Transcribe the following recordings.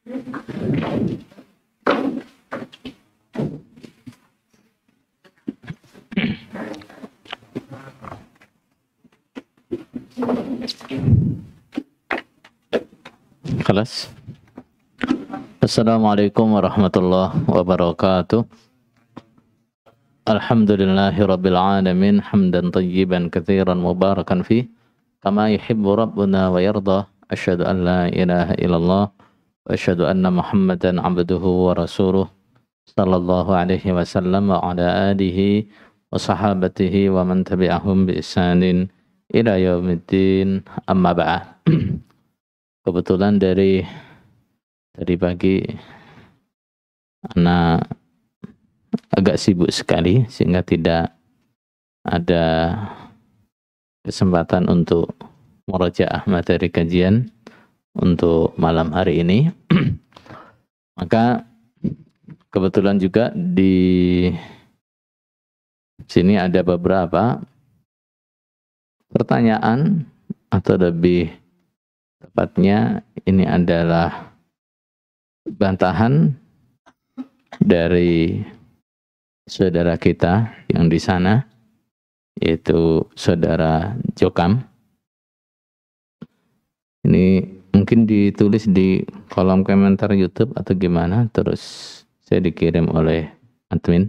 Kelas. Assalamualaikum warahmatullahi wabarakatuh. Alhamdulillahi rabbil alamin hamdan tayyiban katsiran mubarakan fi kama yuhibbu rabbuna wa yarda. Asyhadu an la ilaha illallah wa asyhadu anna Muhammadan abduhu wa rasuluh sallallahu alaihi wasallam wa ala alihi wa sahabatihi wa man tabi'ahum bi ihsanin ila yaumiddin, amma ba'd. Kebetulan dari pagi anak agak sibuk sekali sehingga tidak ada kesempatan untuk murajaah materi kajian untuk malam hari ini. Maka kebetulan juga di sini ada beberapa pertanyaan, atau lebih tepatnya ini adalah bantahan dari saudara kita yang di sana, yaitu saudara Jokam. Ini mungkin ditulis di kolom komentar YouTube atau gimana, terus saya dikirim oleh admin.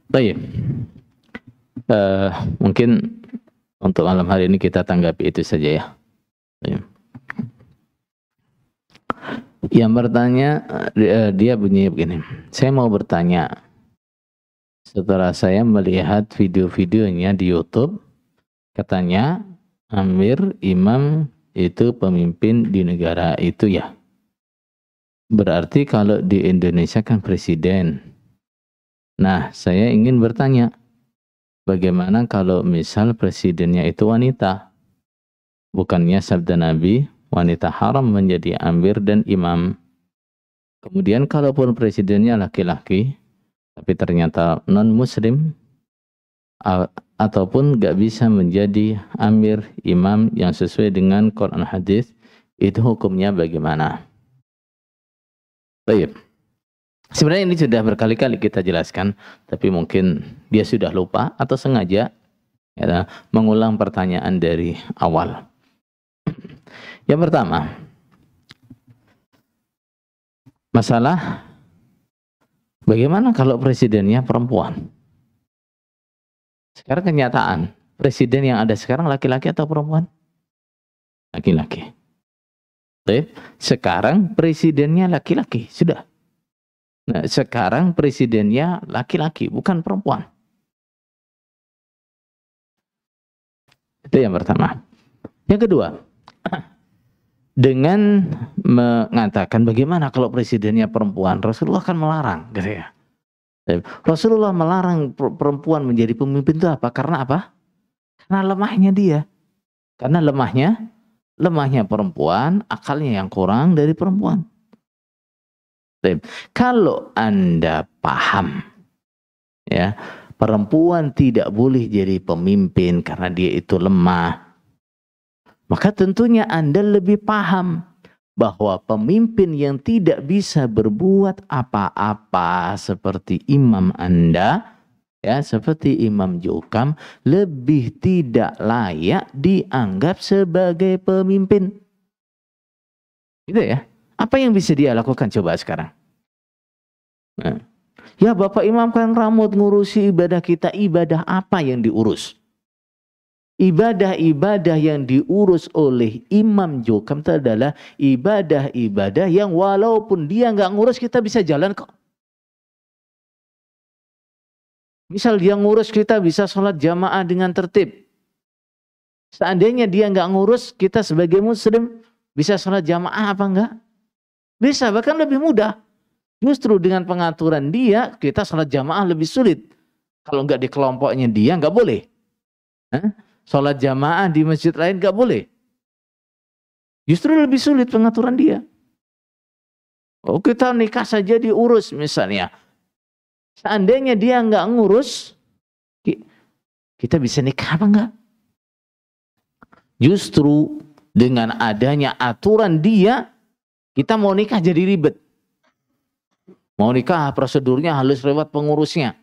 Baik. Mungkin untuk malam hari ini kita tanggapi itu saja ya. Yang bertanya, dia bunyi begini. Saya mau bertanya, setelah saya melihat video-videonya di YouTube, katanya amir, imam itu pemimpin di negara itu ya. Berarti kalau di Indonesia kan presiden. Nah, saya ingin bertanya, bagaimana kalau misal presidennya itu wanita? Bukannya sabda Nabi, wanita haram menjadi amir dan imam. Kemudian kalaupun presidennya laki-laki, tapi ternyata non-muslim, ataupun gak bisa menjadi amir, imam yang sesuai dengan Quran hadis, itu hukumnya bagaimana? Baik. Sebenarnya ini sudah berkali-kali kita jelaskan, tapi mungkin dia sudah lupa atau sengaja ya, mengulang pertanyaan dari awal. Yang pertama, masalah bagaimana kalau presidennya perempuan? Sekarang kenyataan, presiden yang ada sekarang laki-laki atau perempuan? Laki-laki. Sekarang presidennya laki-laki, sudah. Nah, sekarang presidennya laki-laki, bukan perempuan. Itu yang pertama. Yang kedua, dengan mengatakan bagaimana kalau presidennya perempuan, Rasulullah kan melarang, gitu ya. Rasulullah melarang perempuan menjadi pemimpin itu apa? Karena apa? Karena lemahnya dia. Karena lemahnya perempuan, akalnya yang kurang dari perempuan. Kalau Anda paham, ya, perempuan tidak boleh jadi pemimpin karena dia itu lemah, maka tentunya Anda lebih paham bahwa pemimpin yang tidak bisa berbuat apa-apa seperti imam Anda, ya, seperti Imam Jokam, lebih tidak layak dianggap sebagai pemimpin. Gitu ya. Apa yang bisa dia lakukan coba sekarang? Nah, ya Bapak Imam kan rambut ngurusi ibadah kita, ibadah apa yang diurus? Ibadah-ibadah yang diurus oleh Imam Jokam itu adalah ibadah-ibadah yang walaupun dia nggak ngurus kita bisa jalan kok. Misal dia ngurus kita bisa sholat jamaah dengan tertib. Seandainya dia nggak ngurus kita sebagai muslim bisa sholat jamaah apa enggak? Bisa, bahkan lebih mudah. Justru dengan pengaturan dia, kita sholat jamaah lebih sulit. Kalau enggak di kelompoknya dia, enggak boleh. Sholat jamaah di masjid lain enggak boleh. Justru lebih sulit pengaturan dia. Oh, kita nikah saja diurus misalnya. Seandainya dia enggak ngurus, kita bisa nikah apa enggak? Justru dengan adanya aturan dia, Kita mau nikah jadi ribet. Mau nikah prosedurnya harus lewat pengurusnya.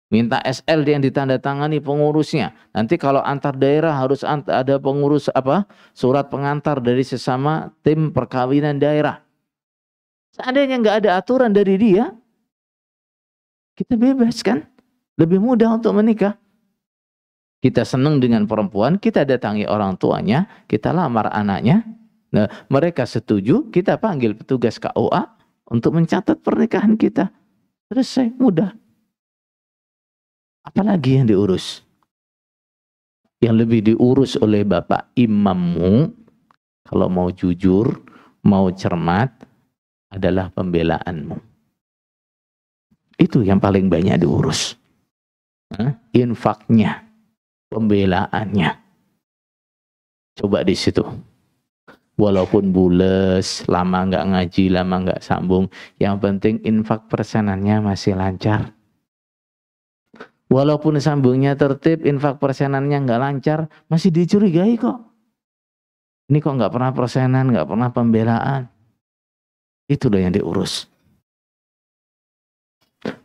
Minta SL yang ditandatangani pengurusnya. Nanti kalau antar daerah harus ada pengurus surat pengantar dari sesama tim perkawinan daerah. Seandainya nggak ada aturan dari dia, kita bebas kan? Lebih mudah untuk menikah. Kita senang dengan perempuan, kita datangi orang tuanya, kita lamar anaknya. Nah, mereka setuju, kita panggil petugas KUA untuk mencatat pernikahan kita. Selesai, mudah. Apalagi yang diurus? Yang lebih diurus oleh bapak imammu, kalau mau jujur, mau cermat, adalah pembelaanmu. Itu yang paling banyak diurus. Infaknya, pembelaannya. Coba di situ. Walaupun bules, lama nggak ngaji, lama nggak sambung, yang penting infak persenannya masih lancar. Walaupun sambungnya tertib, infak persenannya nggak lancar, masih dicurigai kok. Ini kok nggak pernah persenan, nggak pernah pembelaan. Itu loh yang diurus.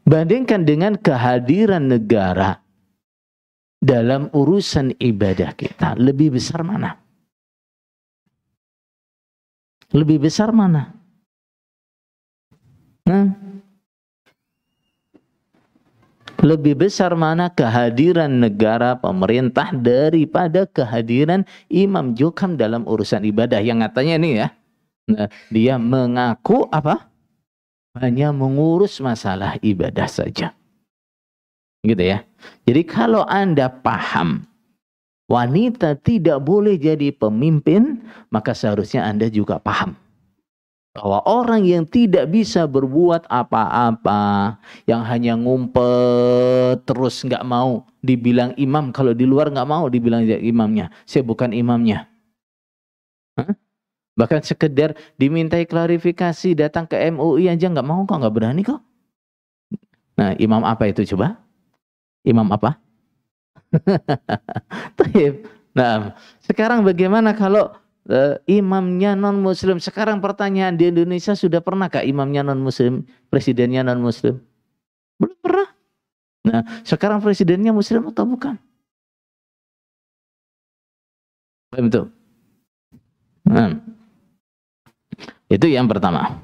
Bandingkan dengan kehadiran negara dalam urusan ibadah kita, lebih besar mana? Lebih besar mana? Lebih besar mana kehadiran negara, pemerintah daripada kehadiran Imam Jukam dalam urusan ibadah? Yang katanya ini ya, dia mengaku hanya mengurus masalah ibadah saja. Gitu ya. Jadi kalau Anda paham wanita tidak boleh jadi pemimpin, maka seharusnya Anda juga paham bahwa orang yang tidak bisa berbuat apa-apa, yang hanya ngumpet terus nggak mau dibilang imam, kalau di luar nggak mau dibilang imamnya, saya bukan imamnya. Bahkan sekedar dimintai klarifikasi, datang ke MUI aja nggak mau kok, nggak berani kok. Nah, imam apa itu coba? Imam apa? Nah, sekarang bagaimana kalau imamnya non-muslim? Sekarang pertanyaan, di Indonesia sudah pernahkah imamnya non-muslim, presidennya non-muslim? Belum pernah. Nah, sekarang presidennya muslim atau bukan? Betul. Nah, itu yang pertama.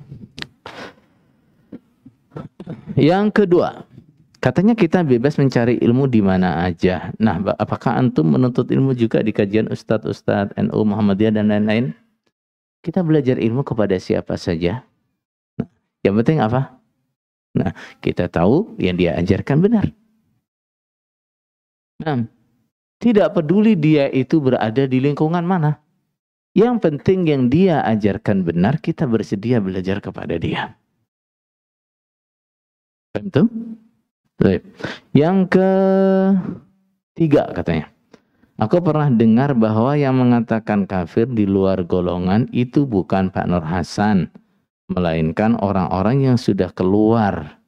Yang kedua, katanya kita bebas mencari ilmu di mana aja. Nah, apakah antum menuntut ilmu juga di kajian Ustadz NU Muhammadiyah dan lain-lain? Kita belajar ilmu kepada siapa saja. Nah, yang penting apa? Nah, kita tahu yang dia ajarkan benar. Nah, tidak peduli dia itu berada di lingkungan mana. Yang penting yang dia ajarkan benar, kita bersedia belajar kepada dia. Betul? Yang ketiga katanya, aku pernah dengar bahwa yang mengatakan kafir di luar golongan itu bukan Pak Nur Hasan, melainkan orang-orang yang sudah keluar.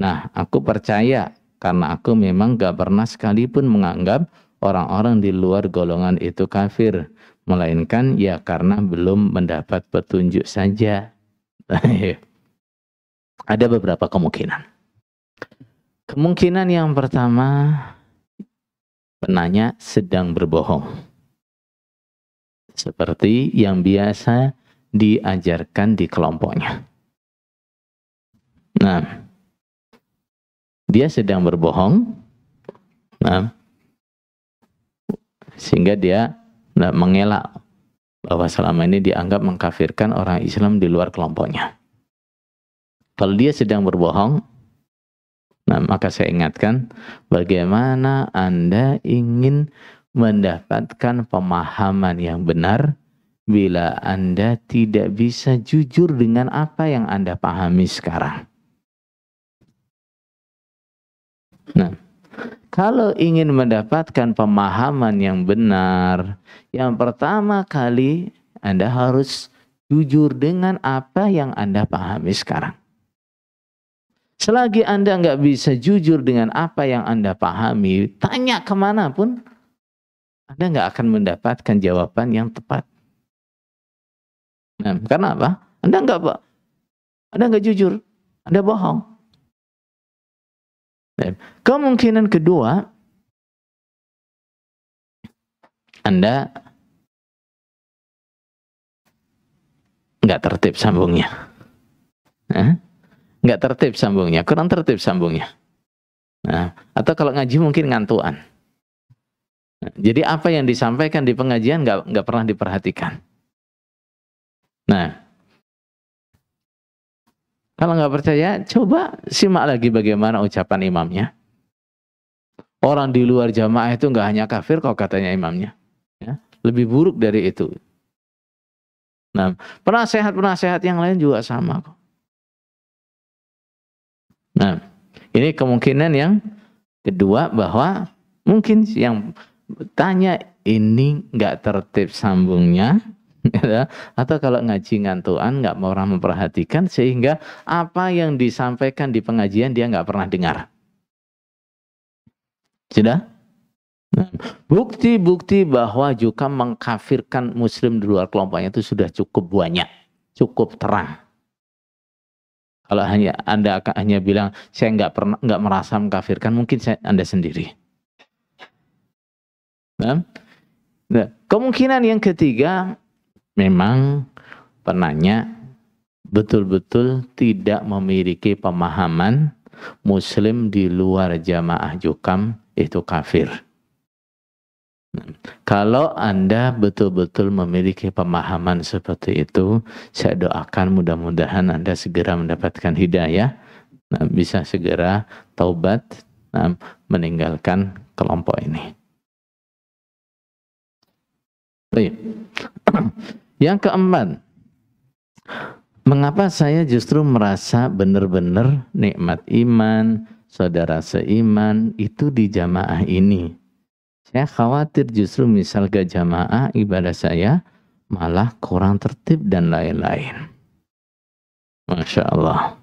Nah, aku percaya karena aku memang gak pernah sekalipun menganggap orang-orang di luar golongan itu kafir, melainkan ya karena belum mendapat petunjuk saja. Ada beberapa kemungkinan. Kemungkinan yang pertama, penanya sedang berbohong. Seperti yang biasa diajarkan di kelompoknya. Nah, dia sedang berbohong. Nah, sehingga dia mengelak bahwa selama ini dianggap mengkafirkan orang Islam di luar kelompoknya. Kalau dia sedang berbohong, nah maka saya ingatkan, bagaimana Anda ingin mendapatkan pemahaman yang benar bila Anda tidak bisa jujur dengan apa yang Anda pahami sekarang. Nah, kalau ingin mendapatkan pemahaman yang benar, yang pertama kali Anda harus jujur dengan apa yang Anda pahami sekarang. Selagi Anda nggak bisa jujur dengan apa yang Anda pahami, tanya kemanapun, Anda nggak akan mendapatkan jawaban yang tepat. Nah, karena apa? Anda enggak jujur, Anda bohong. Kemungkinan kedua, Anda nggak tertib sambungnya. Nggak tertib sambungnya, kurang tertib sambungnya. Nah, atau kalau ngaji mungkin ngantuan. Jadi apa yang disampaikan di pengajian nggak pernah diperhatikan. Nah, kalau nggak percaya, coba simak lagi bagaimana ucapan imamnya. Orang di luar jamaah itu nggak hanya kafir kalau katanya imamnya, ya, lebih buruk dari itu. Nah, penasehat yang lain juga sama kok. Nah, ini kemungkinan yang kedua, bahwa mungkin yang tanya ini nggak tertib sambungnya, ya, atau kalau ngaji ngantuan nggak mau orang memperhatikan, sehingga apa yang disampaikan di pengajian dia nggak pernah dengar. Sudah? Nah, bukti-bukti bahwa juga mengkafirkan muslim di luar kelompoknya itu sudah cukup banyak, cukup terang. Kalau Anda hanya bilang saya nggak merasa mengkafirkan, mungkin Anda sendiri. Nah, kemungkinan yang ketiga, memang penanya betul-betul tidak memiliki pemahaman muslim di luar jamaah Jukam itu kafir. Kalau Anda betul-betul memiliki pemahaman seperti itu, saya doakan mudah-mudahan Anda segera mendapatkan hidayah, bisa segera taubat, meninggalkan kelompok ini. Yang keempat, mengapa saya justru merasa benar-benar nikmat iman, saudara seiman itu di jamaah ini? Saya khawatir justru misal ke jamaah ibadah saya malah kurang tertib dan lain-lain. Masya Allah.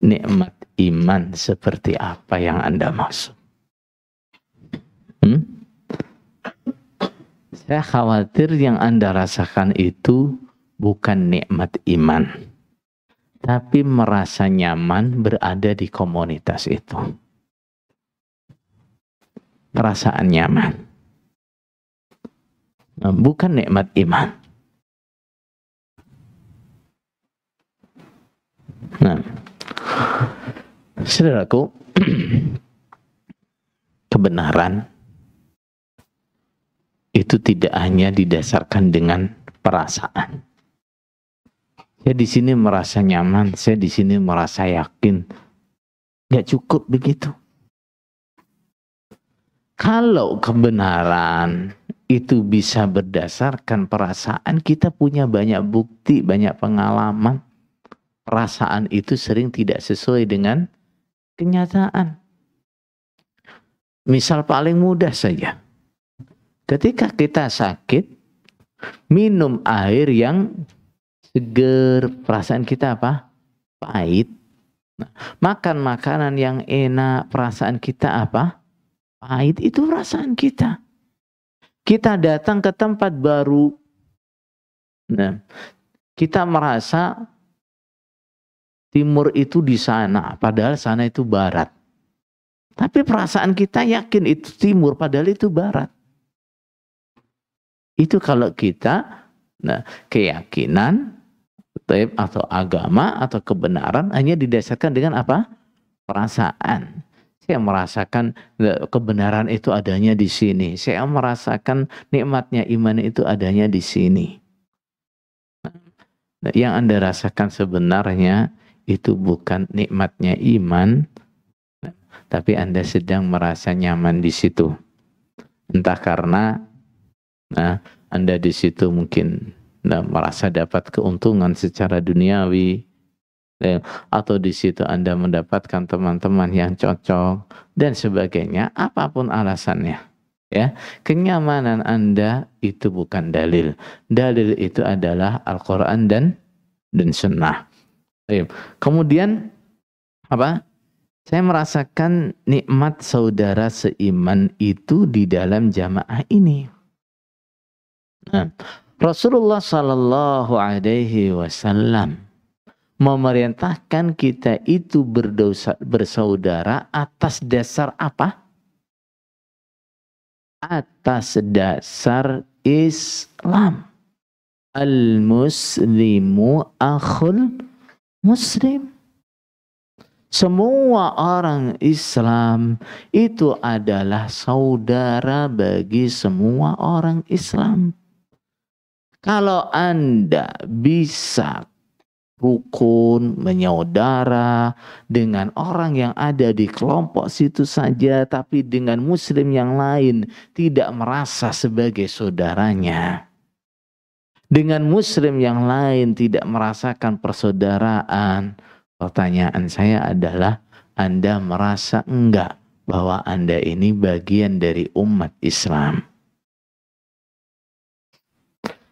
Nikmat iman seperti apa yang Anda maksud? Saya khawatir yang Anda rasakan itu bukan nikmat iman, tapi merasa nyaman berada di komunitas itu. Perasaan nyaman, bukan nikmat iman. Nah, saudaraku, kebenaran itu tidak hanya didasarkan dengan perasaan. Saya di sini merasa nyaman, saya di sini merasa yakin. Nggak cukup begitu. Kalau kebenaran itu bisa berdasarkan perasaan, kita punya banyak bukti, banyak pengalaman. Perasaan itu sering tidak sesuai dengan kenyataan. Misal paling mudah saja. Ketika kita sakit, minum air yang seger, perasaan kita apa? Pahit. Nah, makan makanan yang enak, perasaan kita apa? Pahit. Itu perasaan kita. Kita datang ke tempat baru, nah, kita merasa timur itu di sana, padahal sana itu barat. Tapi perasaan kita yakin itu timur, padahal itu barat. Itu kalau kita, nah, keyakinan atau agama atau kebenaran hanya didasarkan dengan apa? Perasaan. Saya merasakan kebenaran itu adanya di sini. Saya merasakan nikmatnya iman itu adanya di sini. Nah, yang Anda rasakan sebenarnya itu bukan nikmatnya iman, tapi Anda sedang merasa nyaman di situ. Entah karena Anda di situ mungkin merasa dapat keuntungan secara duniawi, atau di situ Anda mendapatkan teman-teman yang cocok dan sebagainya, apapun alasannya, ya, kenyamanan Anda itu bukan dalil. Dalil itu adalah Al-Quran dan Sunnah. Kemudian apa? Saya merasakan nikmat saudara seiman itu di dalam jamaah ini. Nah, Rasulullah Sallallahu Alaihi Wasallam memerintahkan kita itu bersaudara atas dasar apa? Atas dasar Islam. Al-muslimu akhul muslim. Semua orang Islam itu adalah saudara bagi semua orang Islam. Kalau Anda bisa rukun, menyaudara dengan orang yang ada di kelompok situ saja, tapi dengan muslim yang lain tidak merasa sebagai saudaranya. Dengan muslim yang lain tidak merasakan persaudaraan. Pertanyaan saya adalah, Anda merasa enggak bahwa Anda ini bagian dari umat Islam?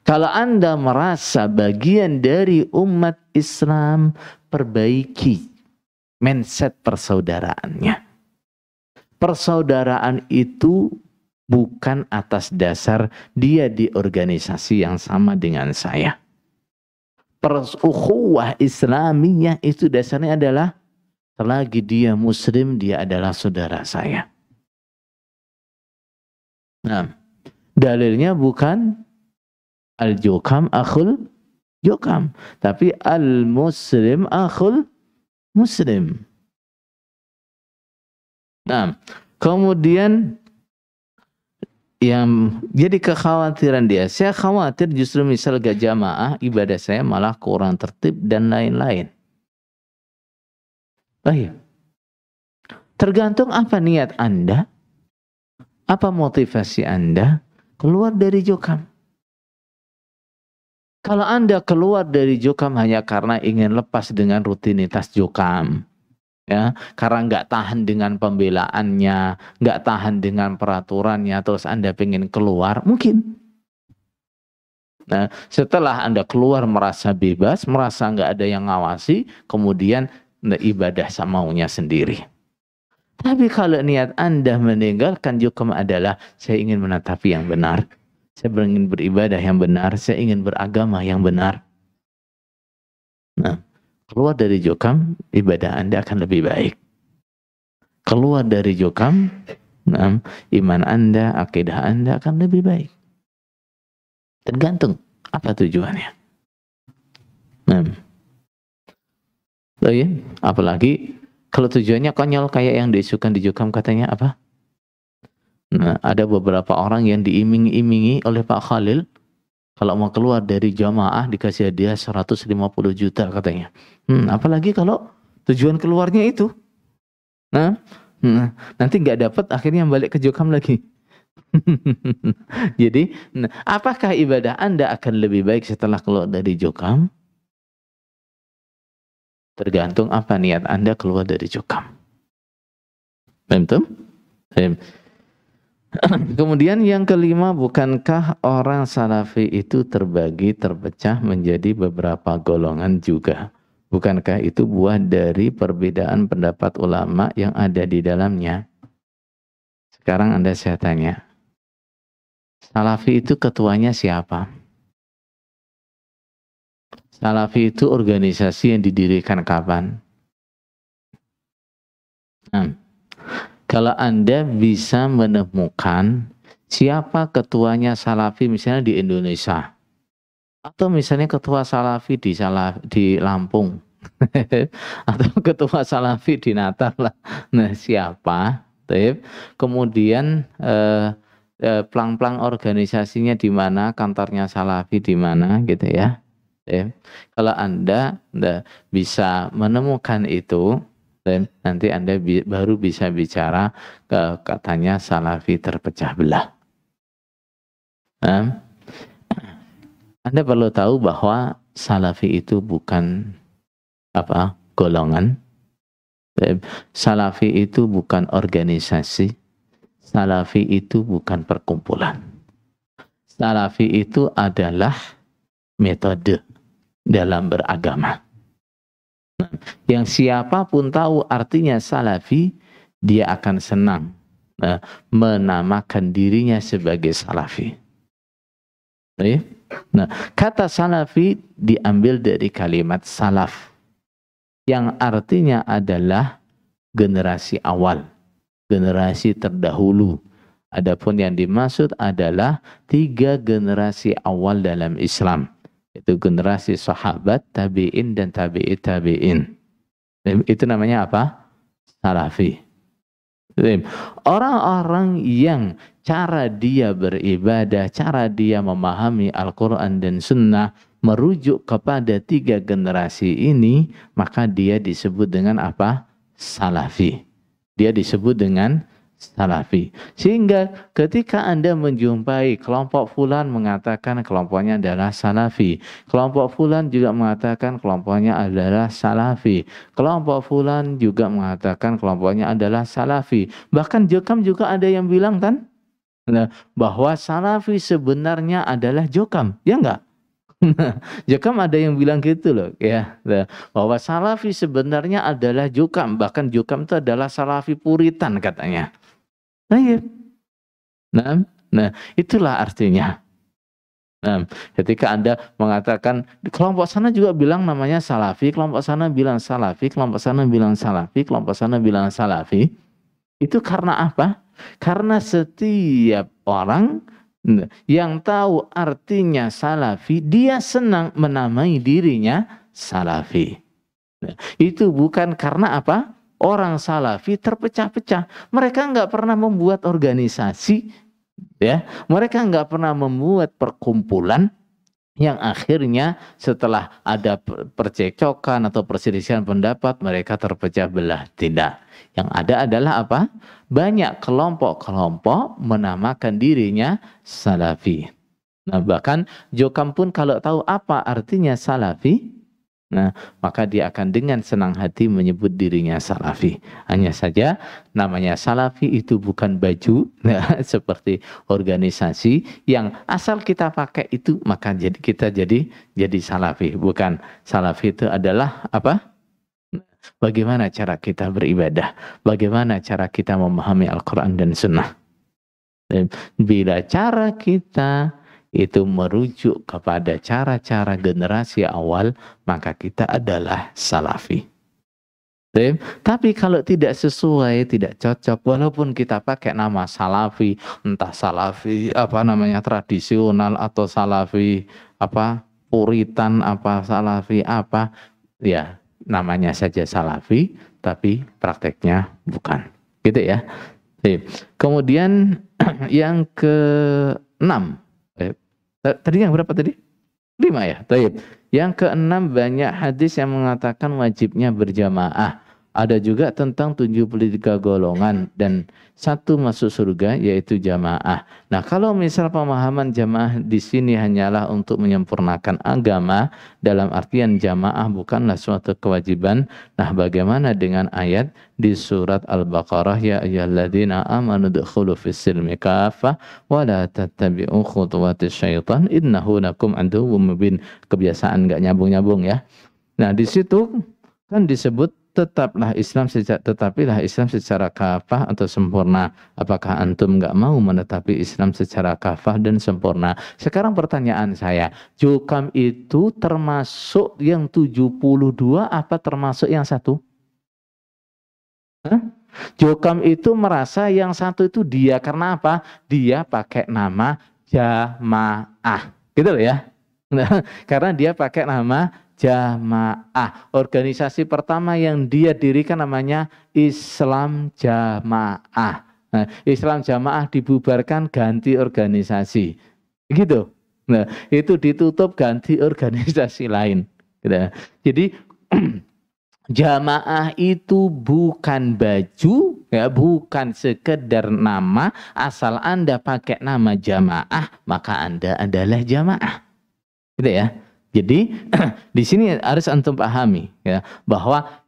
Kalau Anda merasa bagian dari umat Islam, perbaiki mindset persaudaraannya. Persaudaraan itu bukan atas dasar dia di organisasi yang sama dengan saya. Ukhuwah Islamiyah itu dasarnya adalah selagi dia muslim, dia adalah saudara saya. Nah, dalilnya bukan al-jukam akhul jukam, tapi al-muslim akhul muslim. Nah, kemudian yang jadi kekhawatiran dia, saya khawatir justru misal gak jamaah, ibadah saya malah kurang tertib dan lain-lain. Baik. Tergantung apa niat Anda, apa motivasi Anda keluar dari jukam. Kalau Anda keluar dari jukam hanya karena ingin lepas dengan rutinitas jukam, ya, karena nggak tahan dengan pembelaannya, nggak tahan dengan peraturannya, terus Anda pengen keluar, mungkin. Nah, setelah Anda keluar merasa bebas, merasa nggak ada yang ngawasi, kemudian ibadah semaunya sendiri. Tapi kalau niat Anda meninggalkan jukam adalah, saya ingin menatapi yang benar, saya ingin beribadah yang benar, saya ingin beragama yang benar. Nah, keluar dari jukam, ibadah Anda akan lebih baik. Keluar dari jukam, nah, iman Anda, akidah Anda akan lebih baik. Tergantung apa tujuannya. Nah, ya, apalagi kalau tujuannya konyol kayak yang diisukan di jukam, katanya apa? Nah, ada beberapa orang yang diiming-imingi oleh Pak Khalil, kalau mau keluar dari jamaah dikasih hadiah 150 juta katanya. Apalagi kalau tujuan keluarnya itu. Nah, nanti nggak dapat, akhirnya balik ke jukam lagi. Jadi, apakah ibadah Anda akan lebih baik setelah keluar dari jukam? Tergantung apa niat Anda keluar dari jukam. Betul? Kemudian yang kelima, bukankah orang salafi itu terpecah menjadi beberapa golongan juga? Bukankah itu buah dari perbedaan pendapat ulama yang ada di dalamnya? Sekarang saya tanya, salafi itu ketuanya siapa? Salafi itu organisasi yang didirikan kapan? Kalau Anda bisa menemukan siapa ketuanya salafi misalnya di Indonesia, atau misalnya ketua salafi di Lampung, atau ketua salafi di Natal lah. Nah, siapa? Kemudian plang-plang organisasinya di mana, kantornya salafi di mana, gitu ya. Kalau Anda bisa menemukan itu, dan nanti Anda baru bisa bicara katanya salafi terpecah belah. Anda perlu tahu bahwa salafi itu bukan golongan. Salafi itu bukan organisasi. Salafi itu bukan perkumpulan. Salafi itu adalah metode dalam beragama. Yang siapapun tahu artinya salafi, dia akan senang menamakan dirinya sebagai salafi. Nah, kata salafi diambil dari kalimat salaf yang artinya adalah generasi awal, generasi terdahulu. Adapun yang dimaksud adalah 3 generasi awal dalam Islam, yaitu generasi sahabat, tabi'in dan tabi'it tabi'in. Itu namanya apa? Salafi. Orang-orang yang cara dia beribadah, cara dia memahami Al-Quran dan Sunnah merujuk kepada 3 generasi ini, maka dia disebut dengan apa? Salafi. Dia disebut dengan salafi. Sehingga ketika Anda menjumpai kelompok fulan mengatakan kelompoknya adalah salafi, kelompok fulan juga mengatakan kelompoknya adalah salafi, kelompok fulan juga mengatakan kelompoknya adalah salafi, bahkan Jokam juga ada yang bilang kan, nah, bahwa salafi sebenarnya adalah Jokam, ya enggak? Jokam ada yang bilang gitu loh, ya, bahwa salafi sebenarnya adalah Jokam, bahkan Jokam itu adalah salafi puritan katanya. Nah, itulah artinya. Nah, ketika Anda mengatakan kelompok sana juga bilang namanya salafi, kelompok sana bilang salafi, kelompok sana bilang salafi, kelompok sana bilang salafi, itu karena apa? Karena setiap orang yang tahu artinya salafi, dia senang menamai dirinya salafi. Nah, itu bukan karena apa? Orang salafi terpecah-pecah. Mereka nggak pernah membuat organisasi, ya. Mereka nggak pernah membuat perkumpulan yang akhirnya setelah ada percekcokan atau perselisihan pendapat mereka terpecah belah. Tidak. Yang ada adalah apa? Banyak kelompok-kelompok menamakan dirinya salafi. Nah, bahkan Jokam pun kalau tahu apa artinya salafi, nah, maka dia akan dengan senang hati menyebut dirinya salafi. Hanya saja namanya salafi itu bukan baju, nah, seperti organisasi yang asal kita pakai itu maka kita jadi salafi. Bukan, salafi itu adalah apa? Bagaimana cara kita beribadah, bagaimana cara kita memahami Al-Quran dan Sunnah. Dan bila cara kita itu merujuk kepada cara-cara generasi awal, maka kita adalah salafi. Tapi kalau tidak sesuai, tidak cocok, walaupun kita pakai nama salafi, entah salafi apa namanya tradisional atau salafi apa puritan apa salafi apa, ya namanya saja salafi, tapi prakteknya bukan. Gitu ya. Kemudian yang ke-6. Tadi yang berapa tadi? 5 ya. Taib. Yang ke-6 banyak hadis yang mengatakan wajibnya berjamaah. Ada juga tentang 73 golongan dan 1 masuk surga yaitu jamaah. Nah, kalau misal pemahaman jamaah di sini hanyalah untuk menyempurnakan agama dalam artian jamaah bukanlah suatu kewajiban. Nah, bagaimana dengan ayat di surat Al-Baqarah, ya ayyuhalladzina amanu dukhulu fis-silmi kaffah wa la tattabi'u khutuwatis syaitan innahu lakum aduwwum mubin. Kebiasaan enggak nyambung-nyambung ya. Nah, di situ kan disebut tetapilah Islam secara kafah atau sempurna. Apakah antum nggak mau menetapi Islam secara kafah dan sempurna? Sekarang pertanyaan saya, Jokam itu termasuk yang 72 apa termasuk yang 1? Jokam itu merasa yang 1 itu dia karena apa? Dia pakai nama jamaah. Gitu loh ya. Nah, karena dia pakai nama jamaah. Organisasi pertama yang dia dirikan namanya Islam Jamaah. Nah, Islam Jamaah dibubarkan ganti organisasi. Gitu. Nah, itu ditutup ganti organisasi lain. Gitu. Jadi jamaah itu bukan baju, ya, bukan sekedar nama. Asal Anda pakai nama jamaah, maka Anda adalah jamaah. Gitu ya. Jadi di sini harus antum pahami ya bahwa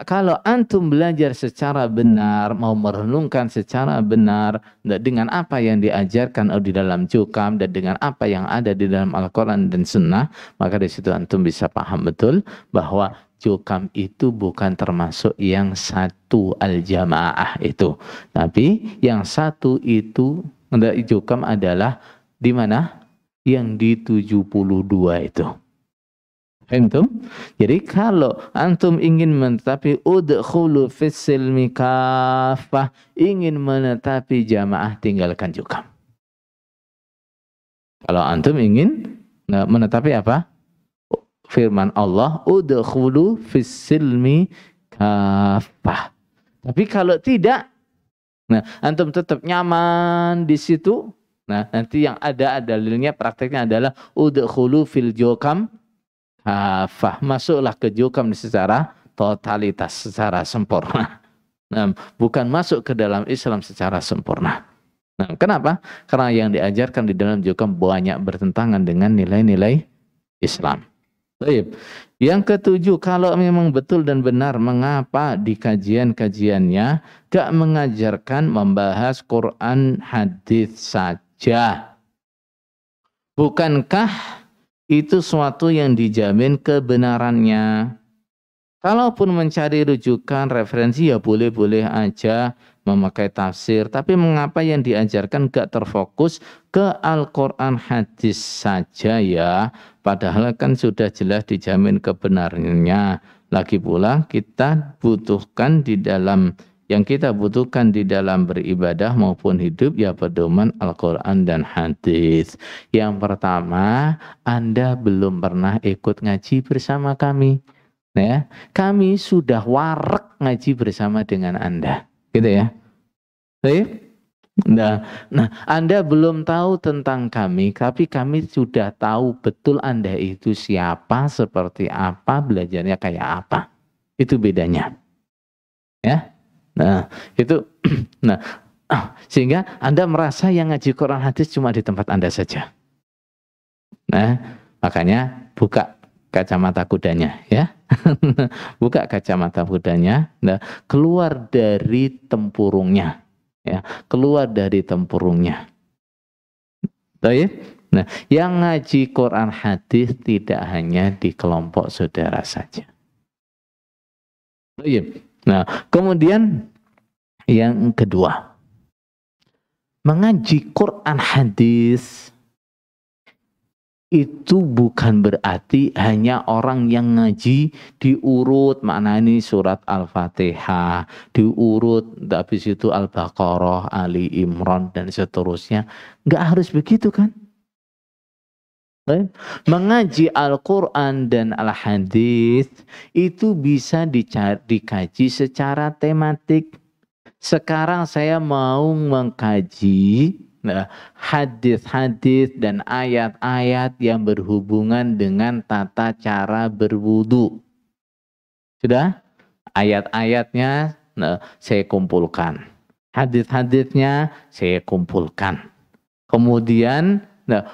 kalau antum belajar secara benar, mau merenungkan secara benar dengan apa yang diajarkan di dalam Jokam dan dengan apa yang ada di dalam Al-Quran dan Sunnah, maka di situ antum bisa paham betul bahwa Jokam itu bukan termasuk yang 1 al-jamaah itu, tapi yang 1 itu Jokam adalah di mana? yang di 72 itu. Antum? Jadi kalau antum ingin menetapi udkhulu fis silmi kafah, ingin menetapi jamaah, tinggalkan jukam. Kalau antum ingin menetapi apa? Firman Allah, udkhulu fis silmi kafah. Tapi kalau tidak, antum tetap nyaman di situ. Nanti yang ada dalilnya, prakteknya adalah udkhulu fil jukam kafah. Masuklah ke jukam secara totalitas, secara sempurna. Bukan masuk ke dalam Islam secara sempurna. Kenapa? Karena yang diajarkan di dalam jukam banyak bertentangan dengan nilai-nilai Islam. Baik. Yang ketujuh, kalau memang betul dan benar, mengapa di kajian-kajiannya gak mengajarkan membahas Quran hadis saja? Bukankah itu suatu yang dijamin kebenarannya? Kalaupun mencari rujukan, referensi, ya boleh-boleh aja memakai tafsir. Tapi mengapa yang diajarkan gak terfokus ke Al-Quran hadis saja ya? Padahal kan sudah jelas dijamin kebenarannya. Lagi pula kita butuhkan di dalam, yang kita butuhkan di dalam beribadah maupun hidup ya pedoman Al-Quran dan hadis. Yang pertama, Anda belum pernah ikut ngaji bersama kami. Ya, kami sudah warak ngaji bersama dengan Anda. Gitu ya. Baik. Nah, Anda belum tahu tentang kami, tapi kami sudah tahu betul Anda itu siapa, seperti apa, belajarnya kayak apa. Itu bedanya. Ya. Nah, itu sehingga Anda merasa yang ngaji Quran hadis cuma di tempat Anda saja. Nah, makanya buka kacamata kudanya ya. Buka kacamata kudanya, keluar dari tempurungnya. Ya, keluar dari tempurungnya. Baik. Nah, yang ngaji Quran hadis tidak hanya di kelompok saudara saja. Baik. Nah, kemudian yang kedua, mengaji Quran hadis itu bukan berarti hanya orang yang ngaji diurut, maknanya surat Al-Fatihah, diurut, habis itu Al-Baqarah, Ali Imran, dan seterusnya. Nggak harus begitu kan? Mengaji Al-Quran dan Al-Hadis itu bisa dikaji secara tematik. Sekarang saya mau mengkaji hadis-hadis dan ayat-ayat yang berhubungan dengan tata cara berwudu. Sudah? Ayat-ayatnya saya kumpulkan. Hadis-hadisnya saya kumpulkan. Kemudian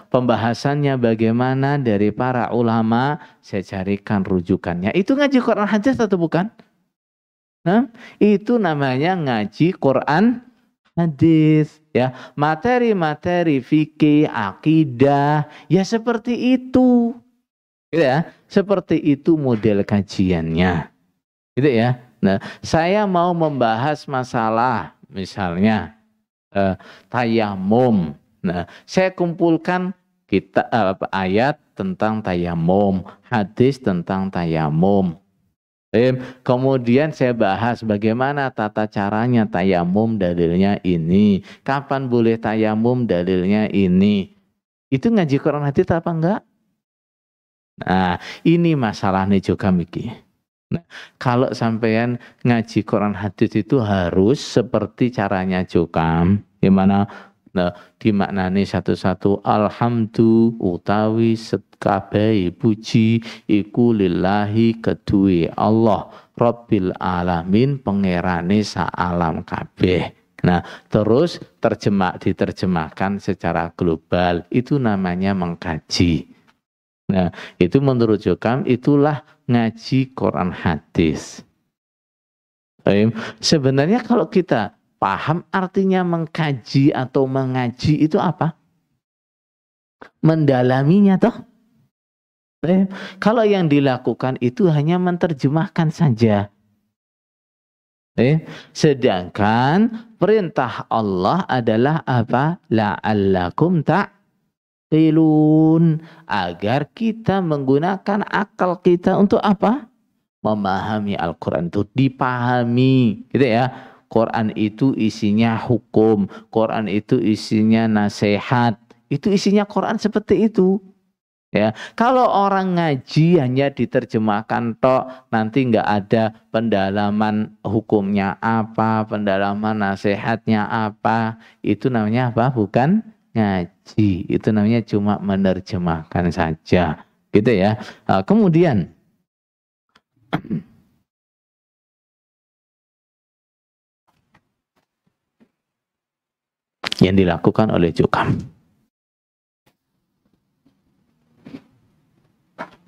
pembahasannya bagaimana dari para ulama, saya carikan rujukannya. Itu ngaji Quran hadis atau bukan? Itu namanya ngaji Quran hadis. Ya, materi-materi fikih, akidah, ya seperti itu. Gitu ya, seperti itu model kajiannya. Gitu ya. Nah, saya mau membahas masalah misalnya tayamum. Nah, saya kumpulkan ayat tentang tayamum, hadis tentang tayamum. Kemudian saya bahas bagaimana tata caranya tayamum, dalilnya ini. Kapan boleh tayamum, dalilnya ini. Itu ngaji Quran hadis apa enggak? Nah, ini masalahnya juga Miki. Nah, kalau sampean ngaji Quran hadis itu harus seperti caranya Jokam, gimana? Dimaknani satu-satu. Alhamdu utawi sekabai puji iku lillahi kedue Allah Rabbil alamin, pangerane saalam kabeh. Nah, terus diterjemahkan secara global. Itu namanya mengkaji. Nah, itu menurut Jokam itulah ngaji Quran hadis. Sebenarnya kalau kita paham artinya mengkaji atau mengaji itu apa? Mendalaminya toh. Kalau yang dilakukan itu hanya menerjemahkan saja. Sedangkan perintah Allah adalah apa? La'allakum Qilun, agar kita menggunakan akal kita untuk apa? Memahami Al-Quran itu dipahami, gitu ya. Quran itu isinya hukum, Quran itu isinya nasihat, itu isinya Quran seperti itu. Ya, kalau orang ngaji hanya diterjemahkan tok, nanti nggak ada pendalaman hukumnya apa, pendalaman nasihatnya apa, itu namanya apa? Bukan ngaji, itu namanya cuma menerjemahkan saja, gitu ya. Nah, kemudian yang dilakukan oleh Jukam,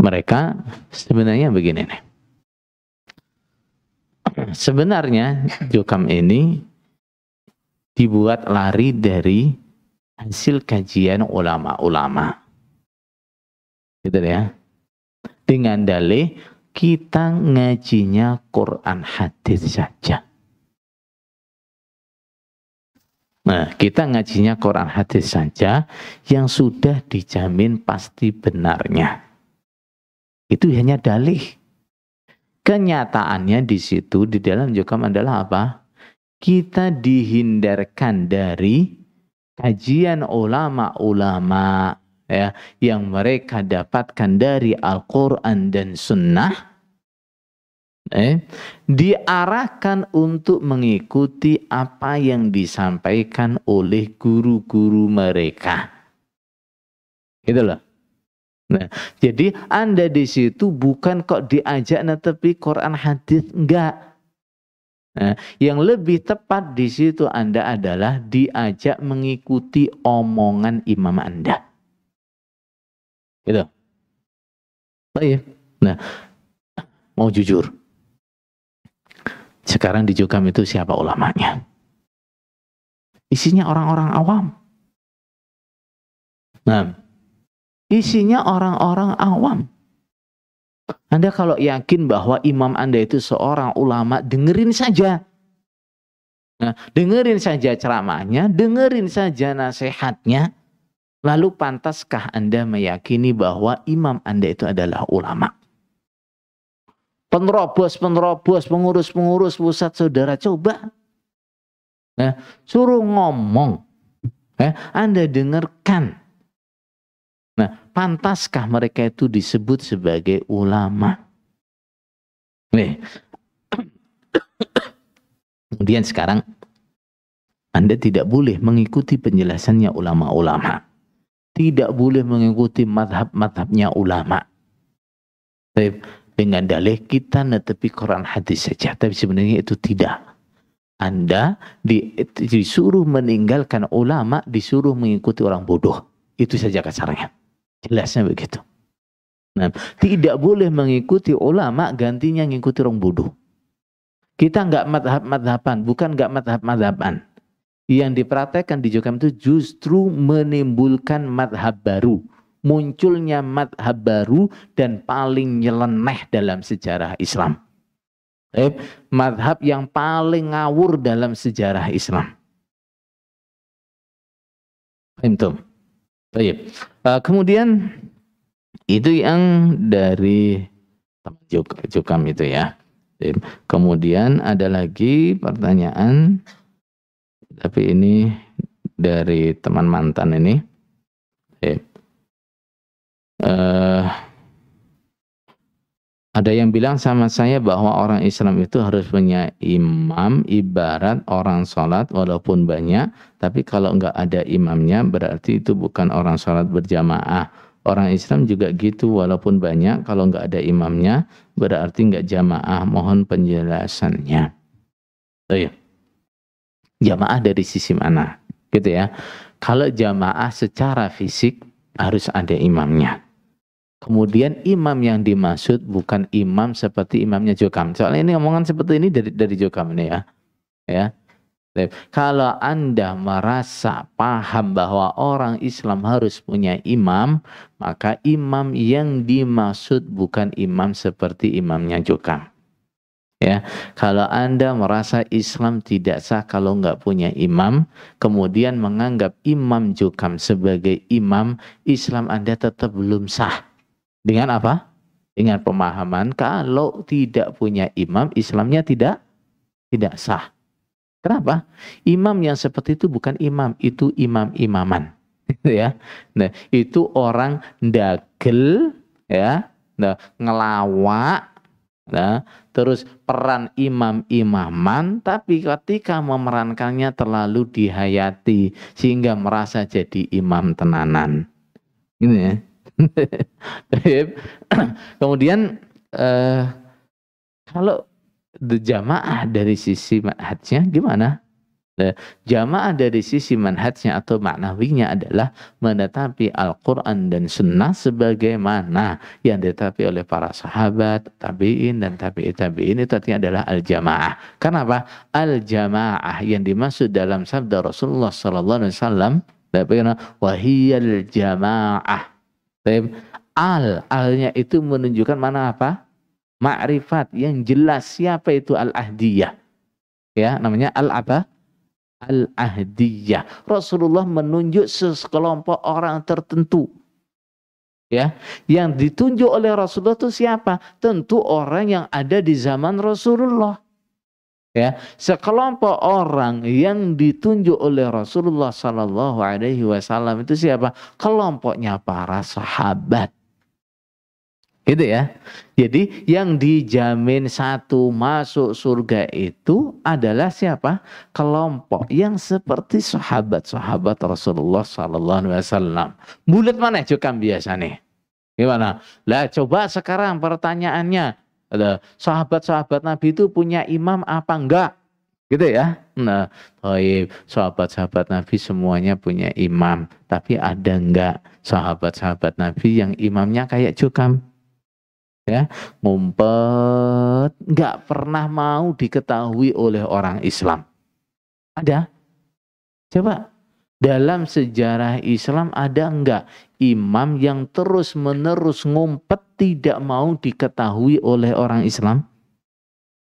mereka sebenarnya begini nih. Sebenarnya Jukam ini dibuat lari dari hasil kajian ulama-ulama, gitu ya. Dengan dalih kita ngajinya Quran hadis saja. Nah, kita ngajinya Quran hadis saja yang sudah dijamin pasti benarnya. Itu hanya dalih. Kenyataannya di situ di dalam Jukam adalah apa? Kita dihindarkan dari kajian ulama-ulama ya, yang mereka dapatkan dari Al-Quran dan Sunnah, diarahkan untuk mengikuti apa yang disampaikan oleh guru-guru mereka. Gitu loh. Nah, jadi Anda di situ bukan kok diajak netepi Quran hadis, enggak. Nah, yang lebih tepat di situ Anda adalah diajak mengikuti omongan imam Anda. Gitu. Oh iya. Nah, mau jujur. Sekarang di Jukam itu siapa ulamanya? Isinya orang-orang awam. Nah, isinya orang-orang awam. Anda kalau yakin bahwa imam Anda itu seorang ulama, dengerin saja. Nah, dengerin saja ceramahnya, dengerin saja nasihatnya. Lalu pantaskah Anda meyakini bahwa imam Anda itu adalah ulama? Penerobos, pengurus-pengurus pusat saudara, coba. Nah, suruh ngomong. Anda dengarkan. Nah, pantaskah mereka itu disebut sebagai ulama? Nih. Kemudian sekarang Anda tidak boleh mengikuti penjelasannya ulama-ulama. Tidak boleh mengikuti madhab-madhabnya ulama. Dengan dalih kita netepi Quran hadis saja. Tapi sebenarnya itu tidak. Anda disuruh meninggalkan ulama, disuruh mengikuti orang bodoh. Itu saja kasarnya. Jelasnya begitu. Nah, tidak boleh mengikuti ulama, gantinya mengikuti orang bodoh. Kita nggak madhab-madhaban, bukan nggak madhab-madhaban. Yang dipraktekkan di Jukam itu justru menimbulkan madhab baru. Munculnya madhab baru dan paling nyeleneh dalam sejarah Islam. Madhab yang paling ngawur dalam sejarah Islam. Itu. Baik. Kemudian itu yang dari Jukam itu ya. Kemudian ada lagi pertanyaan, tapi ini dari teman mantan ini. Ada yang bilang sama saya bahwa orang Islam itu harus punya imam ibarat orang sholat walaupun banyak, tapi kalau nggak ada imamnya berarti itu bukan orang sholat berjamaah. Orang Islam juga gitu, walaupun banyak, kalau nggak ada imamnya berarti nggak jamaah. Mohon penjelasannya. Oh iya. Jamaah dari sisi mana? Gitu ya. Kalau jamaah secara fisik harus ada imamnya. Kemudian imam yang dimaksud bukan imam seperti imamnya Jukam. Soalnya ini omongan seperti ini dari Jukam ini ya. Ya. Kalau Anda merasa paham bahwa orang Islam harus punya imam, maka imam yang dimaksud bukan imam seperti imamnya Jukam. Ya, kalau Anda merasa Islam tidak sah kalau nggak punya imam, kemudian menganggap Imam Jukam sebagai imam, Islam Anda tetap belum sah. Dengan apa? Dengan pemahaman kalau tidak punya imam, Islamnya tidak sah. Kenapa? Imam yang seperti itu bukan imam, itu imam-imaman. Ya. Nah, itu orang dagel, ya, nah, ngelawak. Nah, terus peran imam-imaman, tapi ketika memerankannya terlalu dihayati sehingga merasa jadi imam tenanan. Ini ya. Kemudian kalau jamaah dari sisi manhajnya gimana? Jamaah dari sisi manhajnya atau maknawinya adalah menetapi Al-Quran dan Sunnah sebagaimana yang ditetapi oleh para sahabat, tabi'in dan tabi'in itu artinya adalah al-jamaah. Kenapa? Al-jamaah yang dimaksud dalam sabda Rasulullah sallallahu alaihi wasallam, wahiyal jamaah. Al-nya itu menunjukkan mana apa? Ma'rifat yang jelas siapa itu al-ahdiyah. Ya, namanya al-apa? Al-ahdiyah. Rasulullah menunjuk sekelompok orang tertentu. Ya, yang ditunjuk oleh Rasulullah itu siapa? Tentu orang yang ada di zaman Rasulullah. Ya, sekelompok orang yang ditunjuk oleh Rasulullah sallallahu alaihi wasallam itu siapa? Kelompoknya para sahabat. Gitu ya. Jadi yang dijamin satu masuk surga itu adalah siapa? Kelompok yang seperti sahabat-sahabat Rasulullah sallallahu alaihi wasallam. Bulat mana juga biasa nih? Gimana? Lah coba sekarang pertanyaannya, sahabat-sahabat Nabi itu punya imam apa enggak? Gitu ya. Nah, sahabat-sahabat Nabi semuanya punya imam, tapi ada enggak sahabat-sahabat Nabi yang imamnya kayak Jukam? Ya, ngumpet, nggak pernah mau diketahui oleh orang Islam. Ada? Coba, dalam sejarah Islam ada enggak imam yang terus menerus ngumpet tidak mau diketahui oleh orang Islam?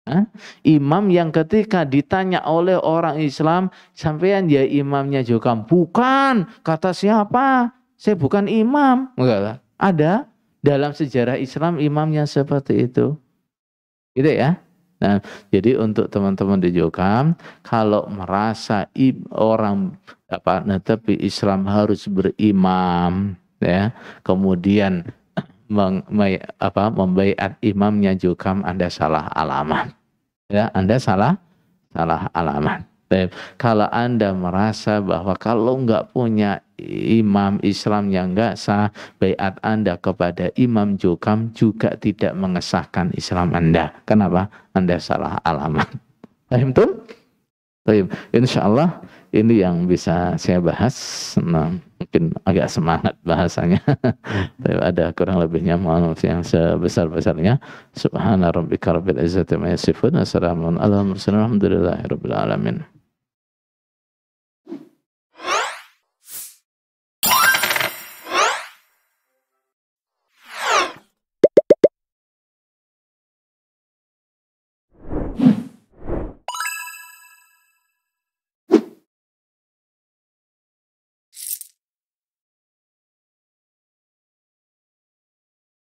Hah? Imam yang ketika ditanya oleh orang Islam, sampean ya imamnya juga bukan, kata siapa? Saya bukan imam. Enggak, ada? Dalam sejarah Islam imam yang seperti itu. Gitu ya. Nah, jadi untuk teman-teman di Jokam, kalau merasa orang tapi Islam harus berimam, ya, kemudian membaiat imamnya Jokam, Anda salah alamat. Ya, Anda salah alamat. Kalau Anda merasa bahwa kalau nggak punya imam Islam yang nggak sah, baiat Anda kepada Imam Jukam juga tidak mengesahkan Islam Anda. Kenapa? Anda salah alamat. Paham tuh? Baik, insya Allah ini yang bisa saya bahas. Nah, mungkin agak semangat bahasanya. Tapi ada kurang lebihnya, mohon maaf yang sebesar-besarnya. Subhana rabbika rabbil izzati amma yasifun. Wassalamun ala mursalin. Alhamdulillahi rabbil alamin.